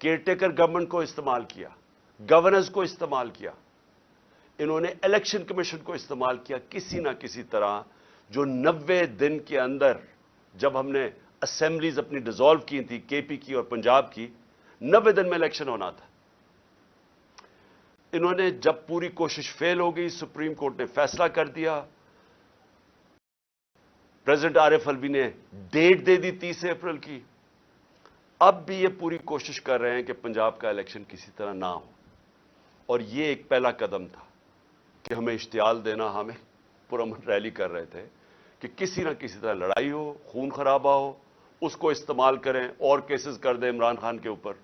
Care taker government کو استعمال کیا, گورننس کو استعمال کیا, انہوں نے الیکشن کمیشن کو استعمال کیا کسی نہ کسی طرح, جو 90 دن کے اندر, جب ہم نے اسمبلیز اپنی ڈیزالو کی تھی, کے پی کی اور پنجاب کی, 90 دن میں الیکشن ہونا تھا. انہوں نے جب پوری کوشش فیل ہو گئی, سپریم کورٹ نے فیصلہ کر دیا, پریزیڈنٹ عارف الوی نے ڈیٹ دے دی 30 اپریل کی. اب بھی یہ پوری کوشش کر رہے ہیں کہ پنجاب کا الیکشن کسی طرح نہ ہو, اور یہ ایک پہلا قدم تھا کہ ہمیں اشتعال دینا, ہمیں پرامن ریلی کر رہے تھے کہ کسی نہ کسی طرح لڑائی ہو, خون خرابہ ہو, اس کو استعمال کریں اور کیسز کر دیں عمران خان کے اوپر.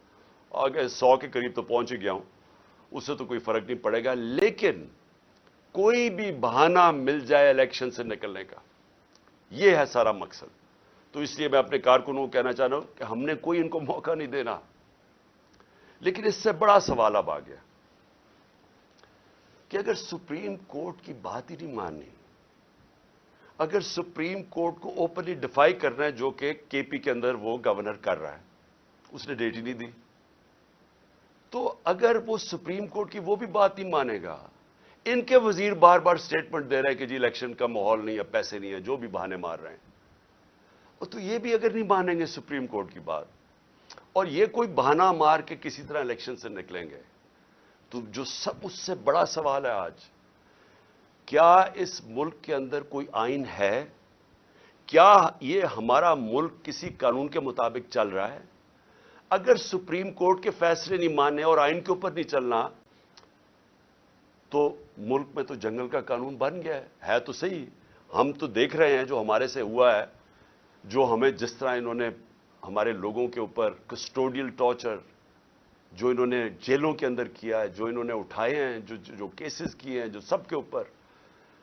آگے 100 کے قریب تو پہنچ گیا ہوں, اس سے تو کوئی فرق نہیں پڑے گا, لیکن کوئی بھی بہانہ مل جائے الیکشن سے نکلنے کا, یہ ہے سارا مقصد. تو اس لیے میں اپنے کارکنوں کو کہنا چاہ رہا ہوں کہ ہم نے کوئی ان کو موقع نہیں دینا. لیکن اس سے بڑا سوال اب آ گیا کہ اگر سپریم کورٹ کی بات ہی نہیں ماننی, اگر سپریم کورٹ کو اوپنلی ڈیفائی کرنا ہے, جو کہ کے پی کے اندر وہ گورنر کر رہا ہے, اس نے ڈیٹ ہی نہیں دی, تو اگر وہ سپریم کورٹ کی وہ بھی بات نہیں مانے گا, ان کے وزیر بار بار سٹیٹمنٹ دے رہے ہیں کہ جی الیکشن کا ماحول نہیں ہے, پیسے نہیں ہے, جو بھی بہانے مار رہے ہیں, اور تو یہ بھی اگر نہیں مانیں گے سپریم کورٹ کی بات, اور یہ کوئی بہانہ مار کے کسی طرح الیکشن سے نکلیں گے, تو جو سب اس سے بڑا سوال ہے آج, کیا اس ملک کے اندر کوئی آئین ہے؟ کیا یہ ہمارا ملک کسی قانون کے مطابق چل رہا ہے؟ اگر سپریم کورٹ کے فیصلے نہیں ماننے اور آئین کے اوپر نہیں چلنا, تو ملک میں تو جنگل کا قانون بن گیا ہے تو صحیح. ہم تو دیکھ رہے ہیں جو ہمارے سے ہوا ہے, جو ہمیں جس طرح انہوں نے ہمارے لوگوں کے اوپر کسٹوڈیل ٹارچر جو انہوں نے جیلوں کے اندر کیا ہے, جو انہوں نے اٹھائے ہیں, جو کیسز کیے ہیں, جو سب کے اوپر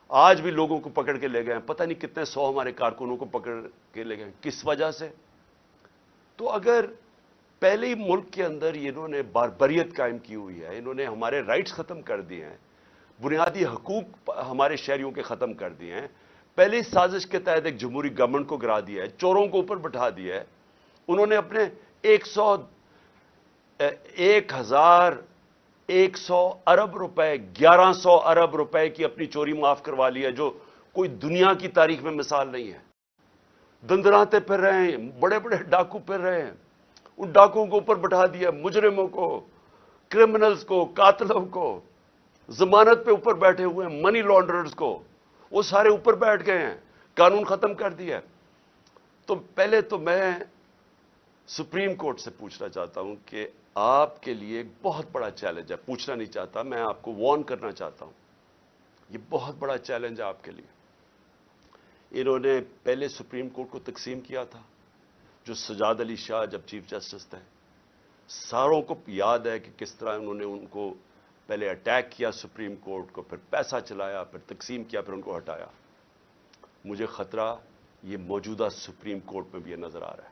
آج بھی لوگوں کو پکڑ کے لے گئے ہیں, پتہ نہیں کتنے 100 ہمارے کارکنوں کو پکڑ کے لے گئے ہیں, کس وجہ سے؟ تو اگر پہلے ہی ملک کے اندر انہوں نے باربریت قائم کی ہوئی ہے, انہوں نے ہمارے رائٹس ختم کر دیے ہیں, بنیادی حقوق ہمارے شہریوں کے ختم کر دیے ہیں, پہلی سازش کے تحت ایک جمہوری گورنمنٹ کو گرا دیا ہے, چوروں کو اوپر بٹھا دیا ہے, انہوں نے اپنے 1100 ارب روپے 1100 ارب روپے کی اپنی چوری معاف کروا لی ہے, جو کوئی دنیا کی تاریخ میں مثال نہیں ہے. دندراتے پھر رہے ہیں, بڑے بڑے ڈاکو پھر رہے ہیں, ان ڈاکوؤں کو اوپر بٹھا دیا, مجرموں کو, کرمنلز کو, قاتلوں کو, ضمانت پہ اوپر بیٹھے ہوئے ہیں, منی لانڈررز کو, وہ سارے اوپر بیٹھ گئے ہیں, قانون ختم کر دیا. تو پہلے تو میں سپریم کورٹ سے پوچھنا چاہتا ہوں کہ آپ کے لیے ایک بہت بڑا چیلنج ہے, پوچھنا نہیں چاہتا, میں آپ کو وارن کرنا چاہتا ہوں, یہ بہت بڑا چیلنج ہے آپ کے لیے. انہوں نے پہلے سپریم کورٹ کو تقسیم کیا تھا, جو سجاد علی شاہ جب چیف جسٹس تھے, ساروں کو یاد ہے کہ کس طرح انہوں نے ان کو پہلے اٹیک کیا سپریم کورٹ کو, پھر پیسہ چلایا, پھر تقسیم کیا, پھر ان کو ہٹایا. مجھے خطرہ یہ موجودہ سپریم کورٹ میں بھی یہ نظر آ رہا ہے.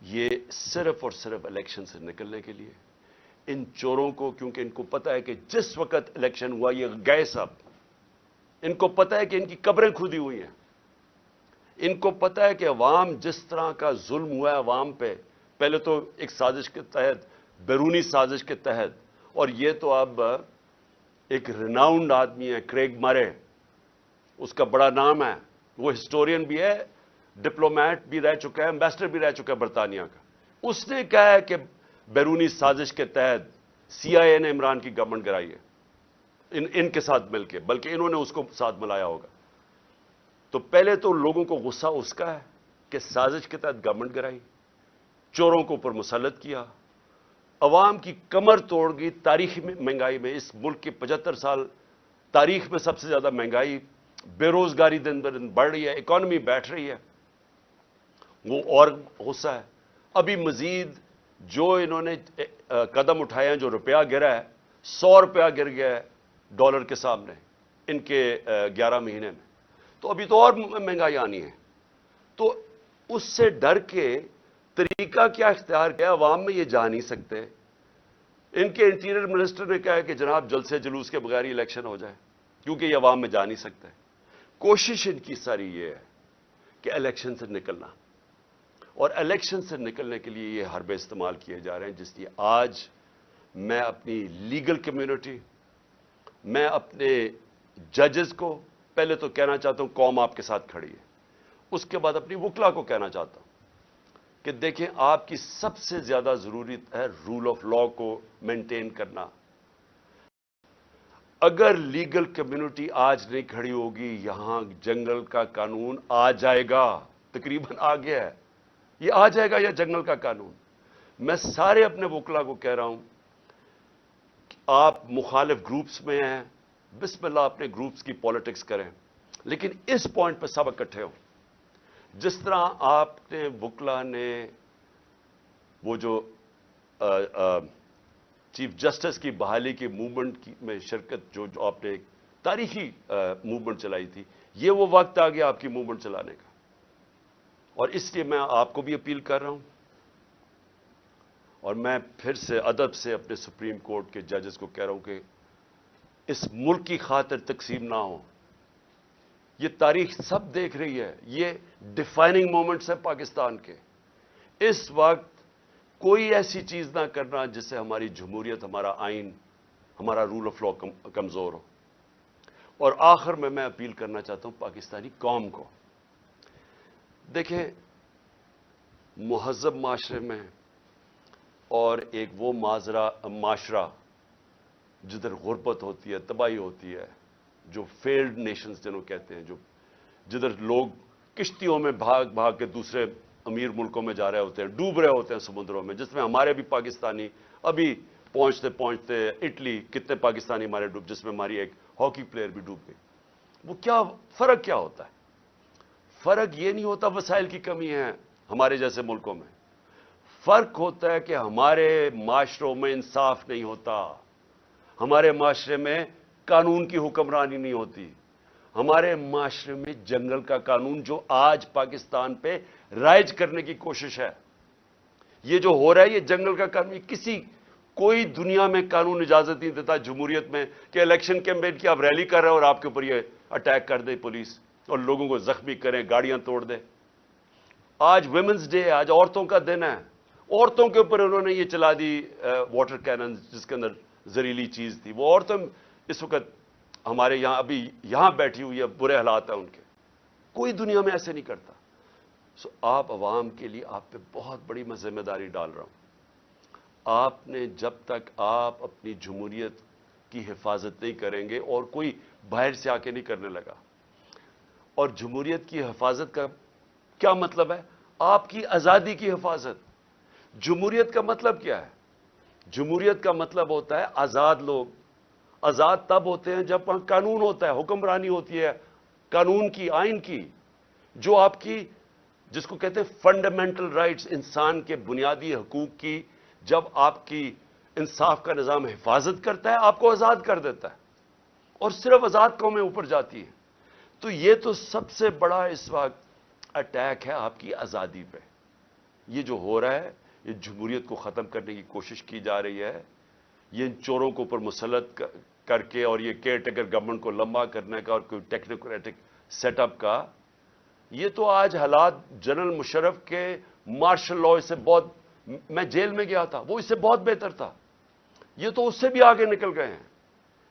یہ صرف اور صرف الیکشن سے نکلنے کے لیے ان چوروں کو, کیونکہ ان کو پتہ ہے کہ جس وقت الیکشن ہوا یہ گئے سب, ان کو پتہ ہے کہ ان کی قبریں کھودی ہوئی ہیں, ان کو پتہ ہے کہ عوام جس طرح کا ظلم ہوا ہے عوام پہ, پہلے تو ایک سازش کے تحت, بیرونی سازش کے تحت, اور یہ تو اب ایک ریناؤنڈ آدمی ہے کریگ مرے, اس کا بڑا نام ہے, وہ ہسٹورین بھی ہے, ڈپلومیٹ بھی رہ چکا ہے, ایمبیسڈر بھی رہ چکا ہے برطانیہ کا. اس نے کہا ہے کہ بیرونی سازش کے تحت سی آئی اے نے عمران کی گورنمنٹ گرائی ہے, ان کے ساتھ مل کے, بلکہ انہوں نے اس کو ساتھ ملایا ہوگا. تو پہلے تو لوگوں کو غصہ اس کا ہے کہ سازش کے تحت گورنمنٹ گرائی, چوروں کو اوپر مسلط کیا, عوام کی کمر توڑ گئی. تاریخی مہنگائی میں, اس ملک کی 75 سال تاریخ میں سب سے زیادہ مہنگائی, بے روزگاری دن بدن بڑھ رہی ہے, اکانومی بیٹھ رہی ہے, وہ اور غصہ ہے. ابھی مزید جو انہوں نے قدم اٹھائے ہیں, جو روپیہ گرا ہے, 100 روپیہ گر گیا ہے ڈالر کے سامنے ان کے 11 مہینے میں, تو ابھی تو اور مہنگائی آنی ہے. تو اس سے ڈر کے طریقہ کیا اختیار کیا, عوام میں یہ جا نہیں سکتے. ان کے انٹیریئر منسٹر نے کہا کہ جناب جلسے جلوس کے بغیر ہی الیکشن ہو جائے, کیونکہ یہ عوام میں جا نہیں سکتے. کوشش ان کی ساری یہ ہے کہ الیکشن سے نکلنا, اور الیکشن سے نکلنے کے لیے یہ حربے استعمال کیے جا رہے ہیں، جس لیے آج میں اپنی لیگل کمیونٹی، میں اپنے ججز کو پہلے تو کہنا چاہتا ہوں قوم آپ کے ساتھ کھڑی ہے، اس کے بعد اپنی وکلا کو کہنا چاہتا ہوں کہ دیکھیں آپ کی سب سے زیادہ ضرورت ہے رول آف لا کو مینٹین کرنا۔ اگر لیگل کمیونٹی آج نہیں کھڑی ہوگی، یہاں جنگل کا قانون آ جائے گا، تقریباً آ گیا ہے، یہ آ جائے گا یا جنگل کا قانون۔ میں سارے اپنے وکلا کو کہہ رہا ہوں کہ آپ مخالف گروپس میں ہیں، بسم اللہ اپنے گروپس کی پالیٹکس کریں، لیکن اس پوائنٹ پہ سب اکٹھے ہوں۔ جس طرح آپ نے وکلا نے وہ جو چیف جسٹس کی بحالی کی موومنٹ میں شرکت، جو آپ نے ایک تاریخی موومنٹ چلائی تھی، یہ وہ وقت آ گیا آپ کی موومنٹ چلانے کا۔ اور اس لیے میں آپ کو بھی اپیل کر رہا ہوں، اور میں پھر سے ادب سے اپنے سپریم کورٹ کے ججز کو کہہ رہا ہوں کہ اس ملک کی خاطر تقسیم نہ ہو۔ یہ تاریخ سب دیکھ رہی ہے، یہ ڈیفائننگ مومنٹس ہیں پاکستان کے۔ اس وقت کوئی ایسی چیز نہ کرنا جس سے ہماری جمہوریت، ہمارا آئین، ہمارا رول آف لا کمزور ہو۔ اور آخر میں اپیل کرنا چاہتا ہوں پاکستانی قوم کو، دیکھیں مہذب معاشرے میں اور ایک وہ معاشرہ جدھر غربت ہوتی ہے، تباہی ہوتی ہے، جو فیلڈ نیشنز جنہوں کہتے ہیں، جدھر لوگ کشتیوں میں بھاگ بھاگ کے دوسرے امیر ملکوں میں جا رہے ہوتے ہیں، ڈوب رہے ہوتے ہیں سمندروں میں، جس میں ہمارے بھی پاکستانی ابھی پہنچتے پہنچتے اٹلی کتنے پاکستانی ہمارے ڈوب، جس میں ہماری ایک ہاکی پلیئر بھی ڈوب گئی۔ وہ کیا فرق کیا ہوتا ہے؟ فرق یہ نہیں ہوتا وسائل کی کمی ہے ہمارے جیسے ملکوں میں، فرق ہوتا ہے کہ ہمارے معاشروں میں انصاف نہیں ہوتا، ہمارے معاشرے میں قانون کی حکمرانی نہیں ہوتی، ہمارے معاشرے میں جنگل کا قانون جو آج پاکستان پہ رائج کرنے کی کوشش ہے، یہ جو ہو رہا ہے یہ جنگل کا قانون، کوئی دنیا میں قانون اجازت نہیں دیتا جمہوریت میں کہ الیکشن کیمپین کی آپ ریلی کر رہے ہیں اور آپ کے اوپر یہ اٹیک کر دے پولیس اور لوگوں کو زخمی کریں، گاڑیاں توڑ دے۔ آج ویمنز ڈے ہے، آج عورتوں کا دن ہے، عورتوں کے اوپر انہوں نے یہ چلا دی واٹر کینن جس کے اندر زہریلی چیز تھی، وہ عورتیں اس وقت ہمارے یہاں ابھی یہاں بیٹھی ہوئی ہے، برے حالات ہیں ان کے، کوئی دنیا میں ایسے نہیں کرتا۔ آپ عوام کے لیے آپ پہ بہت بڑی میں ذمہ داری ڈال رہا ہوں۔ آپ نے جب تک آپ اپنی جمہوریت کی حفاظت نہیں کریں گے، اور کوئی باہر سے آ کے نہیں کرنے لگا، اور جمہوریت کی حفاظت کا کیا مطلب ہے؟ آپ کی آزادی کی حفاظت۔ جمہوریت کا مطلب کیا ہے؟ جمہوریت کا مطلب ہوتا ہے آزاد لوگ۔ آزاد تب ہوتے ہیں جب وہاں قانون ہوتا ہے، حکمرانی ہوتی ہے قانون کی، آئین کی، جو آپ کی جس کو کہتے ہیں فنڈامنٹل رائٹس، انسان کے بنیادی حقوق کی، جب آپ کی انصاف کا نظام حفاظت کرتا ہے، آپ کو آزاد کر دیتا ہے، اور صرف آزاد قومیں اوپر جاتی ہیں۔ تو یہ تو سب سے بڑا اس وقت اٹیک ہے آپ کی آزادی پہ۔ یہ جو ہو رہا ہے، یہ جمہوریت کو ختم کرنے کی کوشش کی جا رہی ہے، یہ ان چوروں کو اوپر مسلط کر کے، اور یہ کیئر ٹیکر گورنمنٹ کو لمبا کرنے کا اور کوئی ٹیکنوکریٹک سیٹ اپ کا، یہ تو آج حالات جنرل مشرف کے مارشل لاء سے بہت، میں جیل میں گیا تھا، وہ اس سے بہت بہتر تھا، یہ تو اس سے بھی آگے نکل گئے ہیں۔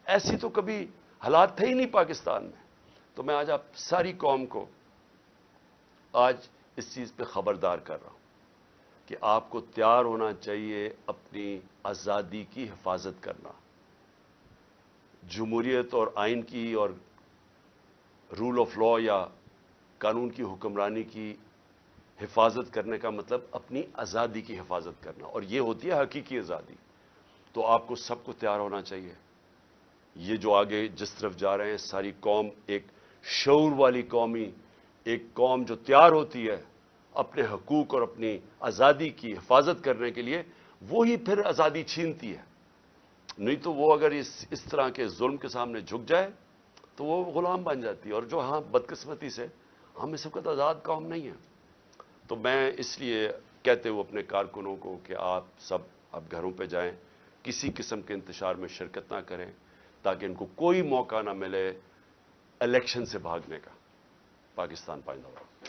ایسی تو کبھی حالات تھے ہی نہیں پاکستان میں۔ تو میں آج آپ ساری قوم کو آج اس چیز پہ خبردار کر رہا ہوں کہ آپ کو تیار ہونا چاہیے اپنی آزادی کی حفاظت کرنا۔ جمہوریت اور آئین کی اور رول آف لا یا قانون کی حکمرانی کی حفاظت کرنے کا مطلب اپنی آزادی کی حفاظت کرنا، اور یہ ہوتی ہے حقیقی آزادی۔ تو آپ کو سب کو تیار ہونا چاہیے۔ یہ جو آگے جس طرف جا رہے ہیں، ساری قوم ایک شعور والی ایک قوم جو تیار ہوتی ہے اپنے حقوق اور اپنی آزادی کی حفاظت کرنے کے لیے، وہی پھر آزادی چھینتی ہے۔ نہیں تو وہ اگر اس طرح کے ظلم کے سامنے جھک جائے تو وہ غلام بن جاتی ہے، اور جو بدقسمتی سے ہم اس وقت آزاد قوم نہیں ہیں۔ تو میں اس لیے کہتے ہوئے اپنے کارکنوں کو کہ آپ سب اب گھروں پہ جائیں، کسی قسم کے انتشار میں شرکت نہ کریں، تاکہ ان کو کوئی موقع نہ ملے الیکشن سے بھاگنے کا۔ پاکستان پائندہ باد۔